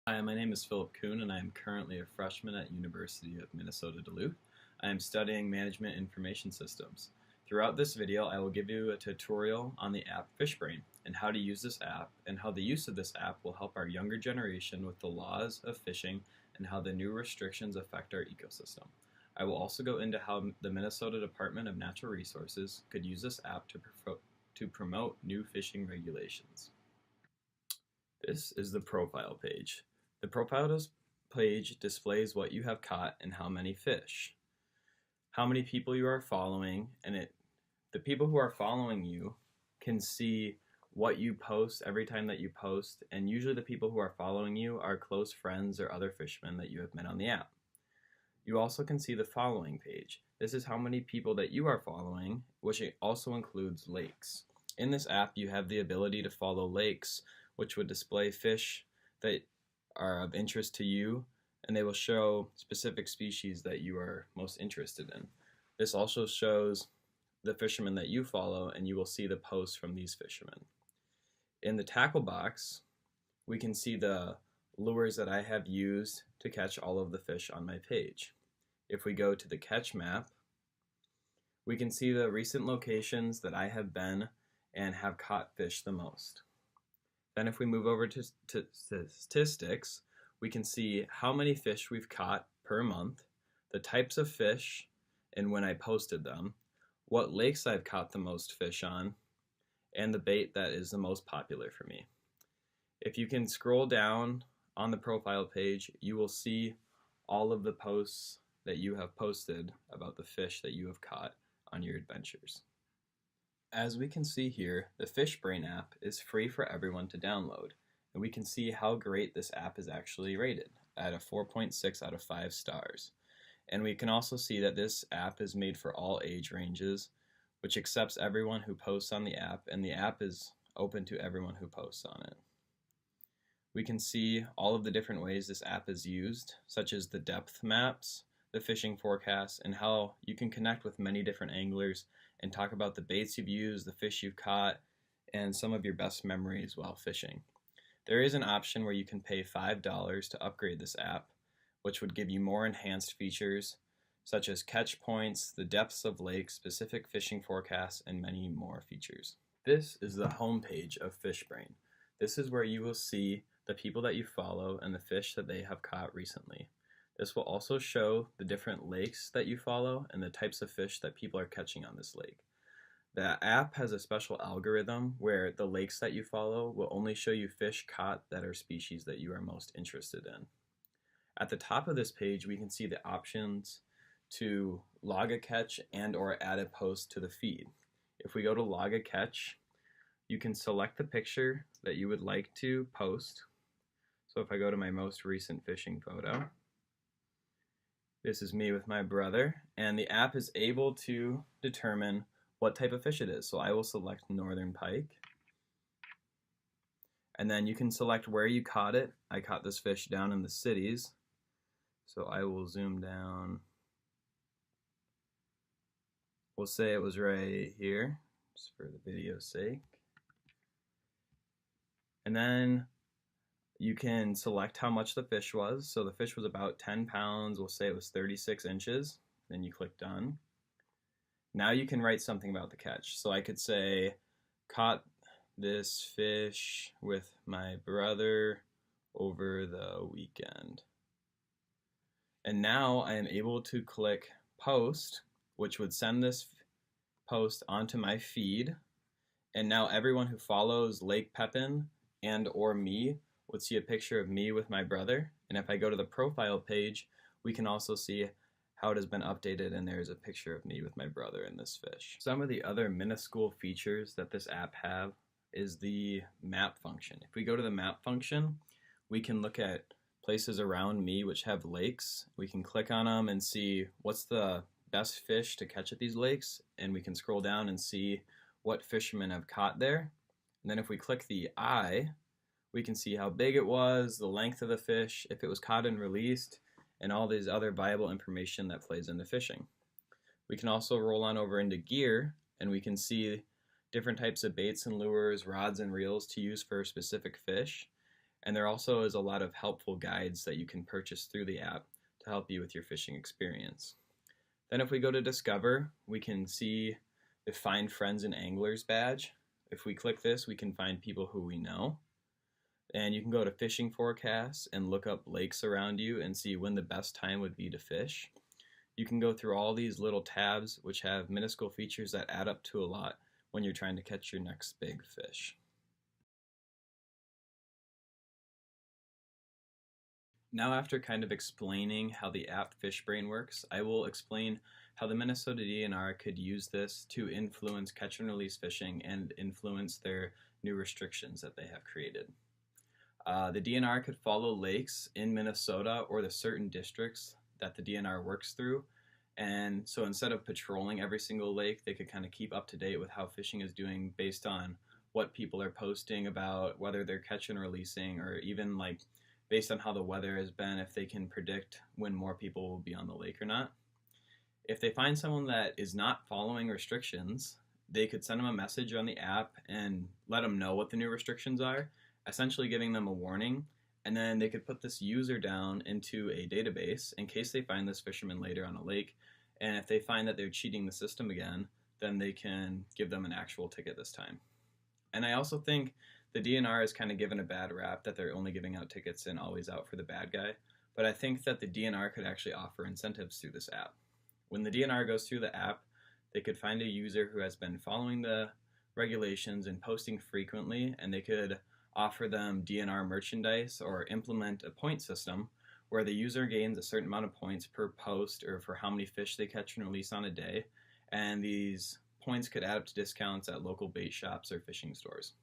Hi, my name is Phillip Kuhn, and I am currently a freshman at University of Minnesota Duluth. I am studying Management Information Systems. Throughout this video, I will give you a tutorial on the app Fishbrain and how to use this app and how the use of this app will help our younger generation with the laws of fishing and how the new restrictions affect our ecosystem. I will also go into how the Minnesota Department of Natural Resources could use this app to promote new fishing regulations. This is the profile page. The profile page displays what you have caught and how many fish, how many people you are following, and the people who are following you can see what you post every time that you post, and usually the people who are following you are close friends or other fishermen that you have met on the app. You also can see the following page. This is how many people that you are following, which also includes lakes. In this app, you have the ability to follow lakes, which would display fish that are of interest to you, and they will show specific species that you are most interested in. This also shows the fishermen that you follow, and you will see the posts from these fishermen. In the tackle box, we can see the lures that I have used to catch all of the fish on my page. If we go to the catch map, we can see the recent locations that I have been and have caught fish the most. Then if we move over to statistics, we can see how many fish we've caught per month, the types of fish and when I posted them, what lakes I've caught the most fish on, and the bait that is the most popular for me. If you can scroll down on the profile page, you will see all of the posts that you have posted about the fish that you have caught on your adventures. As we can see here, the Fishbrain app is free for everyone to download, and we can see how great this app is actually rated at a 4.6 out of 5 stars. And we can also see that this app is made for all age ranges, which accepts everyone who posts on the app, and the app is open to everyone who posts on it. We can see all of the different ways this app is used, such as the depth maps, the fishing forecasts, and how you can connect with many different anglers and talk about the baits you've used, the fish you've caught, and some of your best memories while fishing. There is an option where you can pay $5 to upgrade this app, which would give you more enhanced features such as catch points, the depths of lakes, specific fishing forecasts, and many more features. This is the home page of Fishbrain. This is where you will see the people that you follow and the fish that they have caught recently. This will also show the different lakes that you follow and the types of fish that people are catching on this lake. The app has a special algorithm where the lakes that you follow will only show you fish caught that are species that you are most interested in. At the top of this page, we can see the options to log a catch and or add a post to the feed. If we go to log a catch, you can select the picture that you would like to post. So if I go to my most recent fishing photo, this is me with my brother, and the app is able to determine what type of fish it is. So I will select northern pike, and then you can select where you caught it. I caught this fish down in the cities, so I will zoom down. We'll say it was right here, just for the video's sake. And then you can select how much the fish was. So the fish was about 10 pounds. We'll say it was 36 inches. Then you click done. Now you can write something about the catch. So I could say, caught this fish with my brother over the weekend. And now I am able to click post, which would send this post onto my feed. And now everyone who follows Lake Pepin and or me would see a picture of me with my brother. And if I go to the profile page, we can also see how it has been updated, and there's a picture of me with my brother and this fish. Some of the other minuscule features that this app have is the map function. If we go to the map function, we can look at places around me which have lakes. We can click on them and see what's the best fish to catch at these lakes, and we can scroll down and see what fishermen have caught there. And then if we click the eye, we can see how big it was, the length of the fish, if it was caught and released, and all these other valuable information that plays into fishing. We can also roll on over into gear, and we can see different types of baits and lures, rods and reels to use for specific fish. And there also is a lot of helpful guides that you can purchase through the app to help you with your fishing experience. Then if we go to Discover, we can see the Find Friends and Anglers badge. If we click this, we can find people who we know. And you can go to fishing forecasts and look up lakes around you and see when the best time would be to fish. You can go through all these little tabs which have minuscule features that add up to a lot when you're trying to catch your next big fish. Now, after kind of explaining how the app Fishbrain works, I will explain how the Minnesota DNR could use this to influence catch and release fishing and influence their new restrictions that they have created. The DNR could follow lakes in Minnesota or the certain districts that the DNR works through, and so instead of patrolling every single lake, they could kind of keep up to date with how fishing is doing based on what people are posting about whether they're catching and releasing, or even like based on how the weather has been, if they can predict when more people will be on the lake or not. If they find someone that is not following restrictions, they could send them a message on the app and let them know what the new restrictions are, essentially giving them a warning, and then they could put this user down into a database in case they find this fisherman later on a lake, and if they find that they're cheating the system again, then they can give them an actual ticket this time. And I also think the DNR is kind of given a bad rap that they're only giving out tickets and always out for the bad guy, but I think that the DNR could actually offer incentives through this app. When the DNR goes through the app, they could find a user who has been following the regulations and posting frequently, and they could offer them DNR merchandise or implement a point system where the user gains a certain amount of points per post or for how many fish they catch and release on a day, and these points could add up to discounts at local bait shops or fishing stores.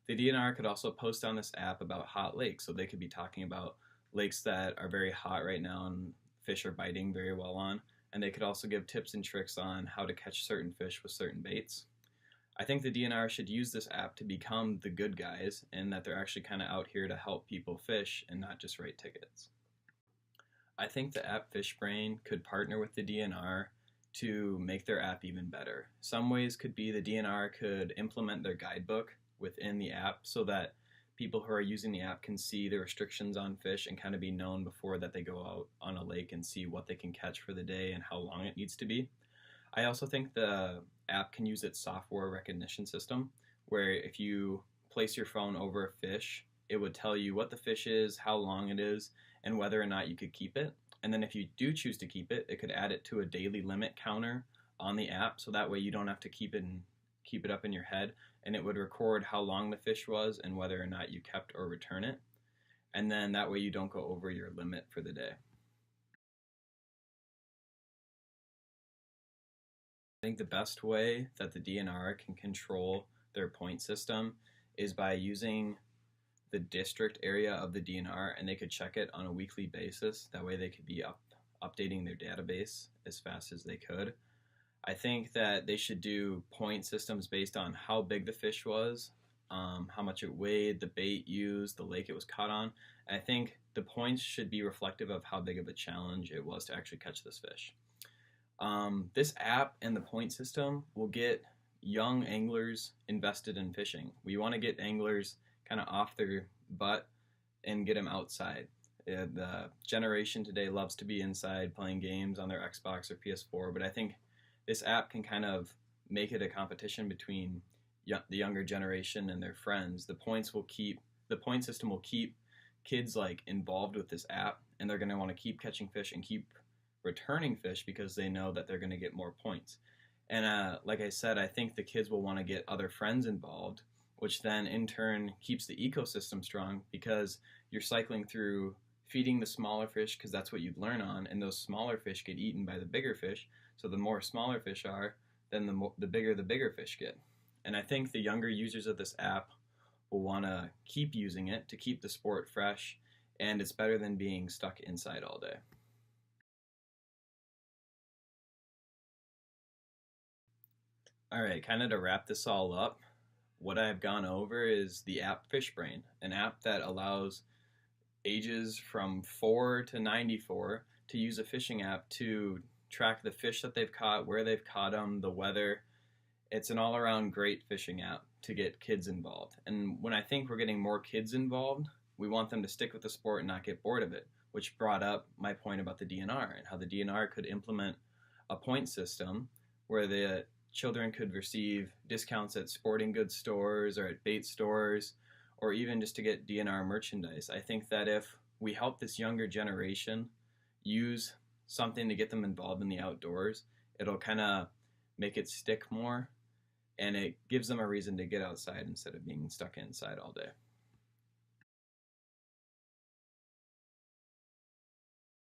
The DNR could also post on this app about hot lakes, so they could be talking about lakes that are very hot right now and fish are biting very well on, and they could also give tips and tricks on how to catch certain fish with certain baits. I think the DNR should use this app to become the good guys, and that they're actually kind of out here to help people fish and not just write tickets. I think the app Fishbrain could partner with the DNR to make their app even better. Some ways could be the DNR could implement their guidebook within the app so that people who are using the app can see the restrictions on fish and kind of be known before that they go out on a lake and see what they can catch for the day and how long it needs to be. I also think the app can use its software recognition system, where if you place your phone over a fish, it would tell you what the fish is, how long it is, and whether or not you could keep it. And then if you do choose to keep it, it could add it to a daily limit counter on the app, so that way you don't have to keep it up in your head, and it would record how long the fish was and whether or not you kept or return it. And then that way you don't go over your limit for the day. I think the best way that the DNR can control their point system is by using the district area of the DNR, and they could check it on a weekly basis. That way they could be updating their database as fast as they could. I think that they should do point systems based on how big the fish was, how much it weighed, the bait used, the lake it was caught on. And I think the points should be reflective of how big of a challenge it was to actually catch this fish. This app and the point system will get young anglers invested in fishing. We want to get anglers kind of off their butt and get them outside. The generation today loves to be inside playing games on their Xbox or PS4, but I think this app can kind of make it a competition between the younger generation and their friends. The point system will keep kids like involved with this app, and they're going to want to keep catching fish and keep returning fish because they know that they're going to get more points. And like I said, I think the kids will want to get other friends involved, which then in turn keeps the ecosystem strong because you're cycling through feeding the smaller fish because that's what you'd learn on, and those smaller fish get eaten by the bigger fish. So the more smaller fish are, then the bigger fish get. And I think the younger users of this app will want to keep using it to keep the sport fresh, and it's better than being stuck inside all day. Alright, kind of to wrap this all up, what I've gone over is the app Fishbrain, an app that allows ages from 4 to 94 to use a fishing app to track the fish that they've caught, where they've caught them, the weather. It's an all-around great fishing app to get kids involved. And when I think we're getting more kids involved, We want them to stick with the sport and not get bored of it, which brought up my point about the DNR and how the DNR could implement a point system where the children could receive discounts at sporting goods stores or at bait stores, or even just to get DNR merchandise. I think that if we help this younger generation use something to get them involved in the outdoors, it'll kind of make it stick more, and it gives them a reason to get outside instead of being stuck inside all day.